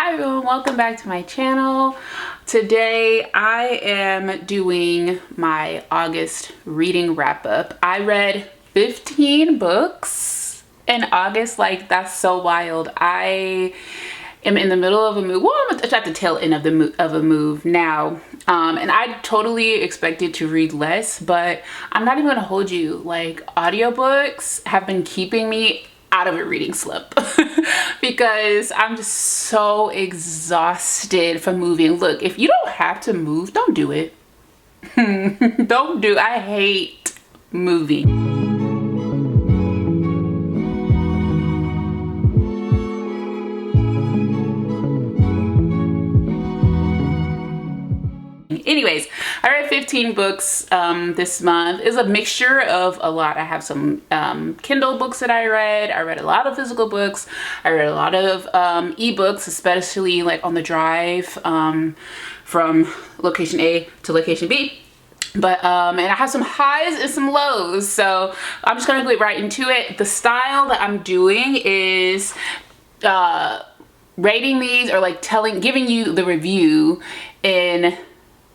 Hi everyone, welcome back to my channel. Today I am doing my August reading wrap up. I read 15 books in August. Like, that's so wild. I am in the middle of a move. Well, I'm at the tail end of a move now, and I totally expected to read less, but I'm not even gonna hold you. Like, audiobooks have been keeping me out of a reading slip because I'm just so exhausted from moving. Look, if you don't have to move, don't do it. I hate moving. Anyways, I read 15 books this month. It's a mixture of a lot. I have some Kindle books that I read. I read a lot of physical books. I read a lot of ebooks, especially like on the drive from location A to location B. But and I have some highs and some lows, so I'm just gonna get right into it. The style that I'm doing is rating these, or like giving you the review in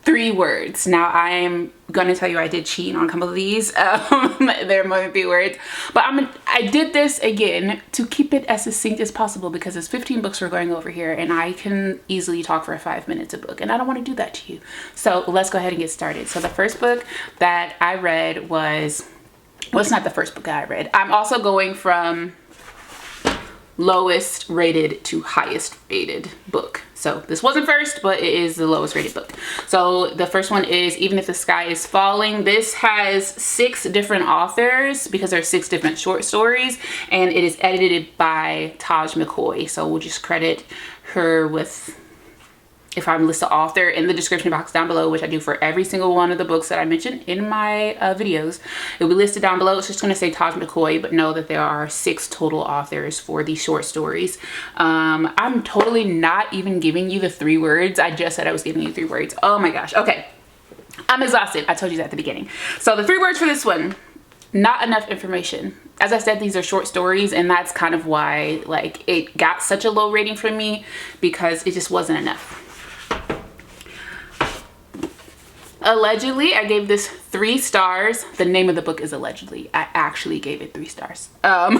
3 words. Now I'm gonna tell you I did cheat on a couple of these. They're more than 3 words, but I did this again to keep it as succinct as possible because there's 15 books we're going over here, and I can easily talk for 5 minutes a book, and I don't want to do that to you. So let's go ahead and get started. So the first book that I read was, well, it's not the first book that I read. I'm also going from lowest rated to highest rated book. So this wasn't first, but it is the lowest rated book. So the first one is Even If the Sky is Falling. This has 6 different authors because there are 6 different short stories, and it is edited by McCoy. So we'll just credit her with, if I list the author in the description box down below, which I do for every single one of the books that I mentioned in my videos. It will be listed down below. It's just going to say McCoy, but know that there are 6 total authors for these short stories. I'm totally not even giving you the 3 words. I just said I was giving you 3 words. Oh my gosh. Okay. I'm exhausted. I told you that at the beginning. So the 3 words for this one: not enough information. As I said, these are short stories, and that's kind of why like it got such a low rating from me, because it just wasn't enough. Allegedly, I gave this 3 stars. The name of the book is Allegedly. I actually gave it 3 stars. And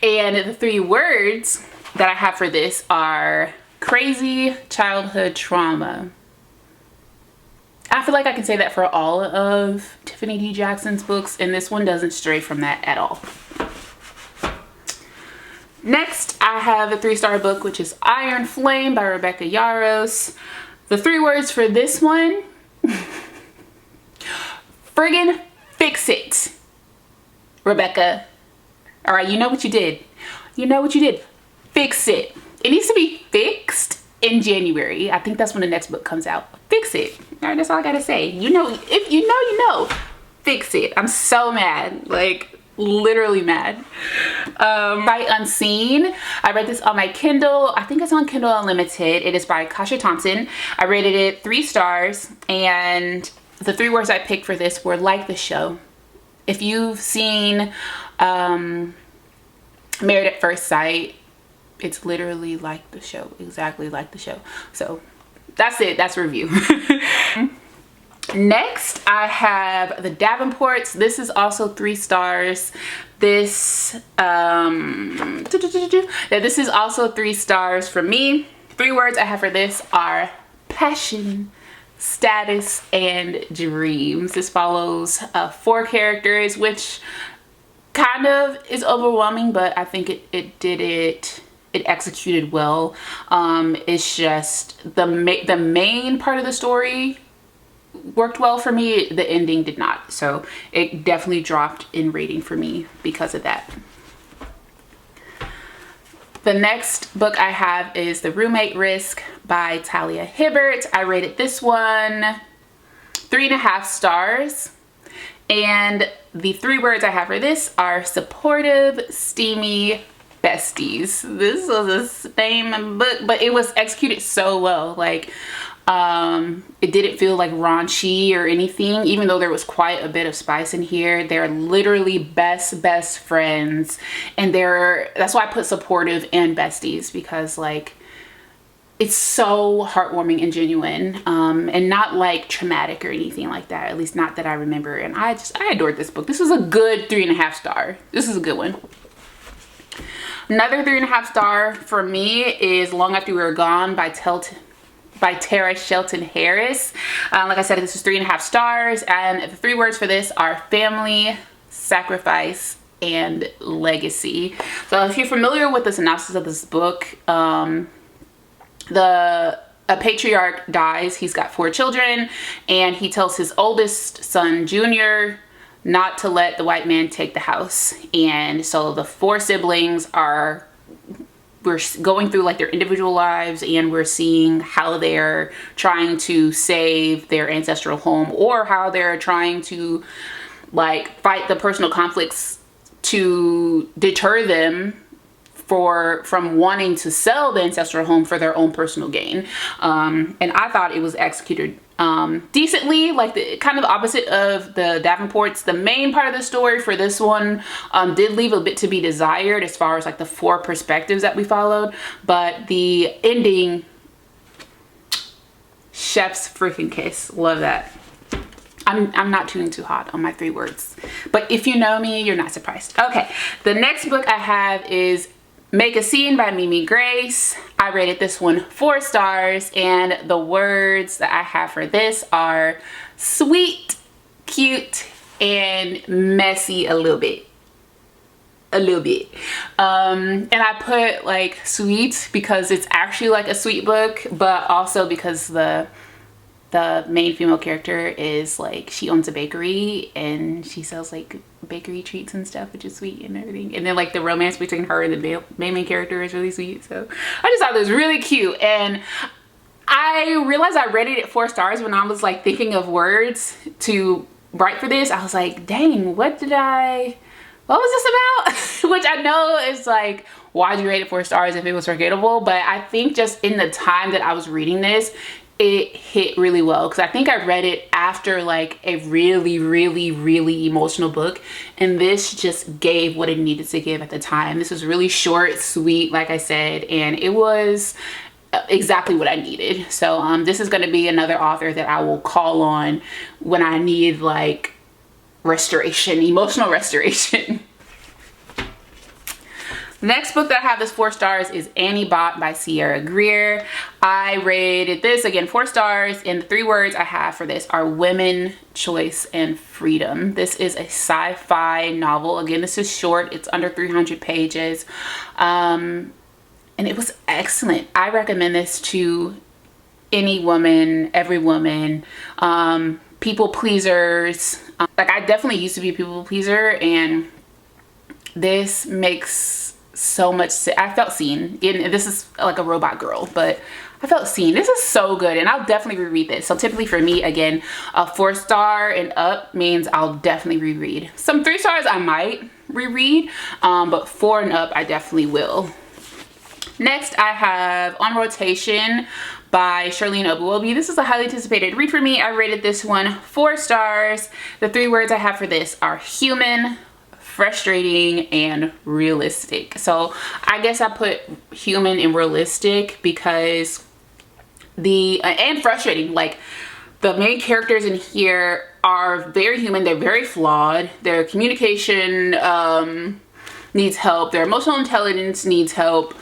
the 3 words that I have for this are crazy childhood trauma. I feel like I can say that for all of Tiffany D. Jackson's books, and this one doesn't stray from that at all. Next, I have a 3-star book, which is Iron Flame by Rebecca Yarros. The 3 words for this one: friggin' fix it, Rebecca. All right, you know what you did. You know what you did. Fix it. It needs to be fixed in January. I think that's when the next book comes out. Fix it. All right, that's all I gotta say. You know, if you know, you know. Fix it. I'm so mad. Like, literally mad. By Unseen. I read this on my Kindle. I think it's on Kindle Unlimited. It is by Kasha Thompson. I rated it 3 stars, and the 3 words I picked for this were like the show. If you've seen Married at First Sight, it's literally like the show, exactly like the show. So that's it. That's review. Next, I have The Davenports. This is also 3 stars. This this is also 3 stars for me. 3 words I have for this are passion, status, and dreams. This follows 4 characters, which kind of is overwhelming, but I think it executed well. It's just the main part of the story worked well for me. The ending did not, so it definitely dropped in rating for me because of that. The next book I have is The Roommate Risk by Talia Hibbert. I rated this one 3.5 stars, and the 3 words I have for this are supportive, steamy, besties. This was the same book, but it was executed so well. Like, it didn't feel like raunchy or anything, even though there was quite a bit of spice in here. They're literally best friends, and that's why I put supportive and besties, because like it's so heartwarming and genuine, and not like traumatic or anything like that, at least not that I remember. And I adored this book. This was a good 3.5 star. This is a good one. Another 3.5 star for me is Long After We Were Gone by Terah Shelton Harris. Like I said, this is 3.5 stars, and the 3 words for this are family, sacrifice, and legacy. So if you're familiar with the synopsis of this book, a patriarch dies. He's got 4 children, and he tells his oldest son, Junior, not to let the white man take the house. And so the 4 siblings we're going through like their individual lives, and we're seeing how they're trying to save their ancestral home, or how they're trying to like fight the personal conflicts to deter them from wanting to sell the ancestral home for their own personal gain. And I thought it was executed decently, like the kind of the opposite of the Davenports. The main part of the story for this one did leave a bit to be desired as far as like the 4 perspectives that we followed, but the ending, chef's freaking kiss. Love that. I'm not tuning too hot on my 3 words, but if you know me, you're not surprised. Okay, the next book I have is Make a Scene by Mimi Grace. I rated this one 4 stars, and the words that I have for this are sweet, cute, and messy a little bit. And I put like sweet because it's actually like a sweet book, but also because the main female character is like, she owns a bakery and she sells like bakery treats and stuff, which is sweet and everything. And then like the romance between her and the main character is really sweet. So I just thought it was really cute. And I realized I rated it 4 stars when I was like thinking of words to write for this. I was like, dang, what was this about? Which I know is like, why'd you rate it 4 stars if it was forgettable? But I think just in the time that I was reading this, it hit really well, because I think I read it after like a really emotional book, and this just gave what it needed to give at the time. This was really short, sweet, like I said, and it was exactly what I needed. So this is going to be another author that I will call on when I need like restoration, emotional restoration. The next book that I have this 4 stars is Annie Bot by Sierra Grier. I rated this again 4 stars, and the 3 words I have for this are women, choice, and freedom. This is a sci-fi novel. Again, this is short. It's under 300 pages. And it was excellent. I recommend this to any woman, every woman, people pleasers. Like, I definitely used to be a people pleaser, and this makes so much sense. I felt seen. And this is like a robot girl, but I felt seen. This is so good, and I'll definitely reread this. So typically for me, again, a 4 star and up means I'll definitely reread. Some 3 stars I might reread, but 4 and up I definitely will. Next, I have On Rotation by Shirlene Obuobi. This is a highly anticipated read for me. I rated this one 4 stars. The 3 words I have for this are human, frustrating, and realistic. So I guess I put human and realistic because and frustrating, like the main characters in here are very human. They're very flawed. Their communication needs help. Their emotional intelligence needs help,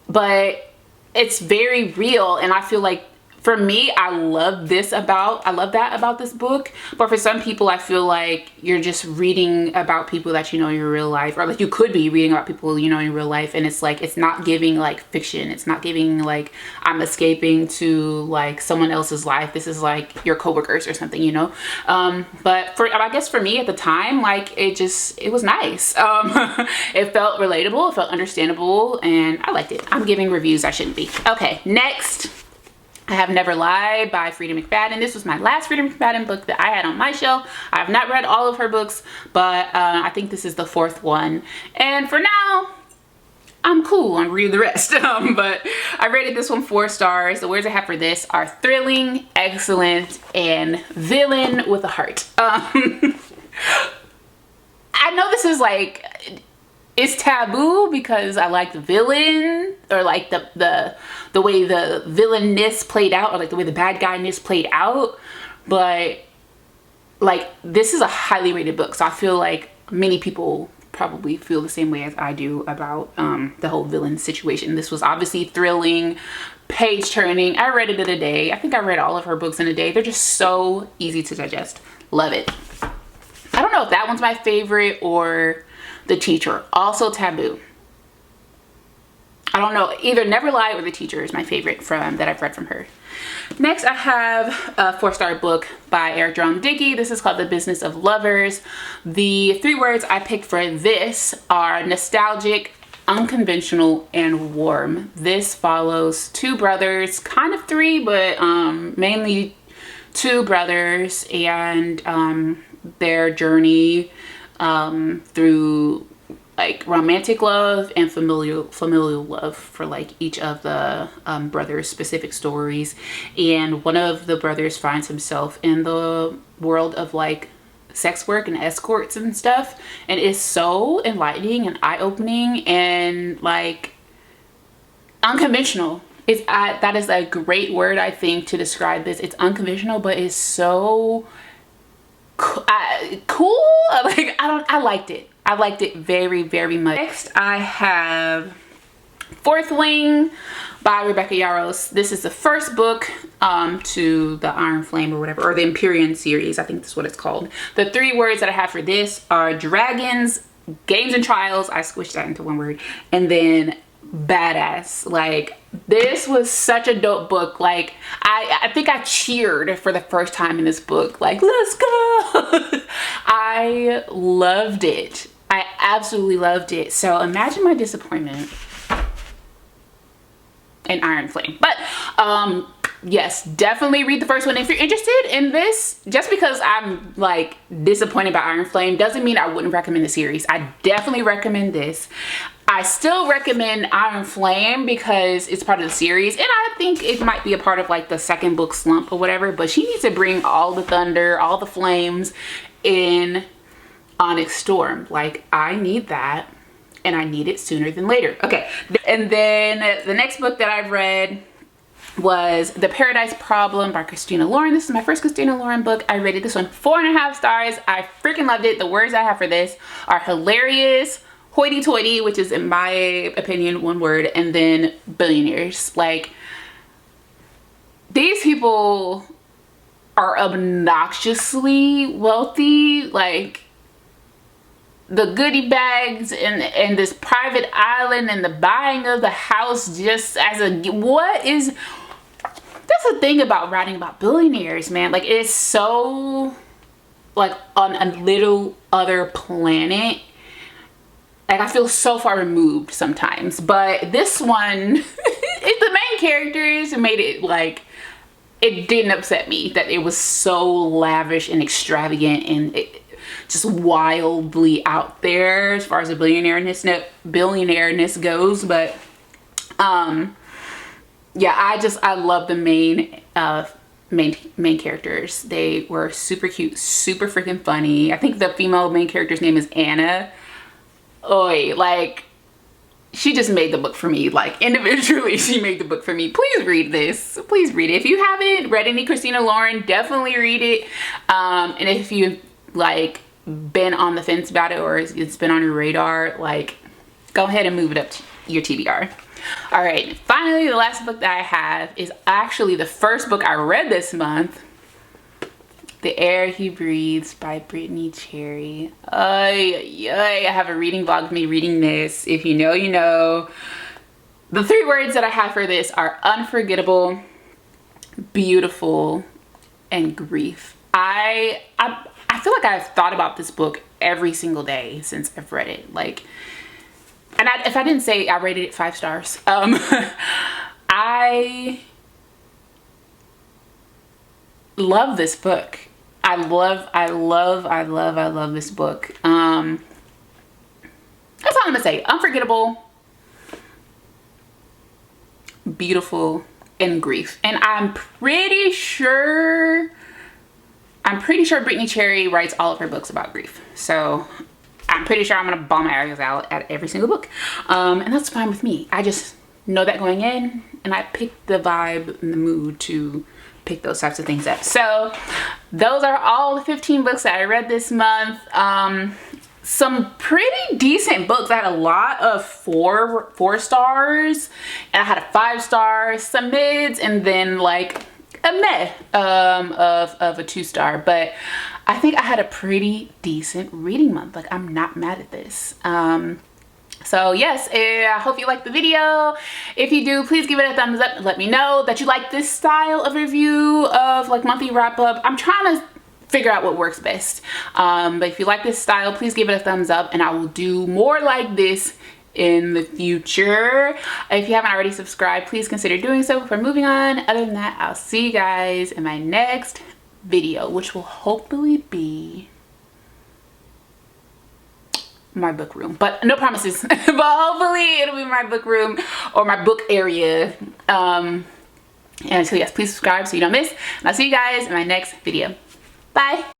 but it's very real. And I feel like for me, I love that about this book. But for some people, I feel like you're just reading about people that you know in your real life, or like you could be reading about people you know in real life, and it's like, it's not giving like fiction. It's not giving like I'm escaping to like someone else's life. This is like your coworkers or something, you know. But I guess for me at the time, like it was nice. It felt relatable, it felt understandable, and I liked it. I'm giving reviews I shouldn't be. Okay, next, I have Never Lie by Frieda McFadden. This was my last Frieda McFadden book that I had on my shelf. I have not read all of her books, but I think this is the 4th one. And for now, I'm cool on reading the rest. But I rated this one 4 stars. The words I have for this are thrilling, excellent, and villain with a heart. I know this is like it's taboo because I like the villain, or like the way the villainess played out, or like the way the bad guyness played out. But like, this is a highly rated book, so I feel like many people probably feel the same way as I do about the whole villain situation. This was obviously thrilling, page turning. I read it in a day. I think I read all of her books in a day. They're just so easy to digest. Love it. I don't know if that one's my favorite or The Teacher. Also taboo. I don't know. Either Never Lie or The Teacher is my favorite that I've read from her. Next, I have a 4-star book by Jerome Dickey. This is called The Business of Lovers. The 3 words I picked for this are nostalgic, unconventional, and warm. This follows 2 brothers, kind of 3, but mainly 2 brothers, and their journey through like romantic love and familial love for like each of the brothers' specific stories. And one of the brothers finds himself in the world of like sex work and escorts and stuff, and it's so enlightening and eye-opening and like unconventional. That is a great word, I think, to describe this. It's unconventional, but it's so cool. Like, I liked it. I liked it very, very much. Next, I have Fourth Wing by Rebecca Yarros. This is the first book to the Iron Flame or whatever, or the Empyrean series. I think that's what it's called. The 3 words that I have for this are dragons, games and trials. I squished that into 1 word. And then badass. Like, this was such a dope book. Like, I think I cheered for the first time in this book. Like, let's go. I loved it. I absolutely loved it. So imagine my disappointment in Iron Flame. But yes, definitely read the first one if you're interested in this. Just because I'm like disappointed by Iron Flame doesn't mean I wouldn't recommend the series. I definitely recommend this. I still recommend Iron Flame because it's part of the series, and I think it might be a part of like the 2nd book slump or whatever, but she needs to bring all the thunder, all the flames in Onyx Storm. Like, I need that, and I need it sooner than later. Okay, and then the next book that I've read was The Paradise Problem by Christina Lauren. This is my first Christina Lauren book. I rated this one 4.5 stars. I freaking loved it. The words I have for this are hilarious, hoity-toity, which is in my opinion 1 word, and then billionaires. Like, these people are obnoxiously wealthy. Like, the goodie bags and this private island and the buying of the house just as a, that's the thing about writing about billionaires, man. Like, it's so like on a little other planet. Like, I feel so far removed sometimes, but this one, it's the main characters made it like, it didn't upset me that it was so lavish and extravagant and just wildly out there as far as the billionaireness goes. But yeah, I love the main characters. They were super cute, super freaking funny. I think the female main character's name is Anna. Oi, like, she just made the book for me. Like, individually, she made the book for me. Please read this. Please read it. If you haven't read any Christina Lauren, definitely read it. And if you've like been on the fence about it, or it's been on your radar, like, go ahead and move it up to your TBR. All right, finally, the last book that I have is actually the first book I read this month. The Air He Breathes by Brittainy Cherry. I have a reading vlog of me reading this. If you know, you know. The 3 words that I have for this are unforgettable, beautiful, and grief. I feel like I've thought about this book every single day since I've read it. Like, and if I didn't say I rated it 5 stars, I love this book. I love this book. That's all I'm gonna say. Unforgettable, beautiful, and grief. And I'm pretty sure Brittainy Cherry writes all of her books about grief. So I'm pretty sure I'm gonna bawl my eyes out at every single book. And that's fine with me. I just know that going in, and I pick the vibe and the mood to pick those types of things up. So those are all the 15 books that I read this month. Some pretty decent books. I had a lot of four stars, and I had a 5 star, some mids, and then like a meh of a 2 star. But I think I had a pretty decent reading month. Like, I'm not mad at this. So yes, I hope you liked the video. If you do, please give it a thumbs up and let me know that you like this style of review of like monthly wrap up. I'm trying to figure out what works best. But if you like this style, please give it a thumbs up, and I will do more like this in the future. If you haven't already subscribed, please consider doing so before moving on. Other than that, I'll see you guys in my next video, which will hopefully be my book room, but no promises. But hopefully it'll be my book room or my book area. And so yes, please subscribe so you don't miss, and I'll see you guys in my next video. Bye.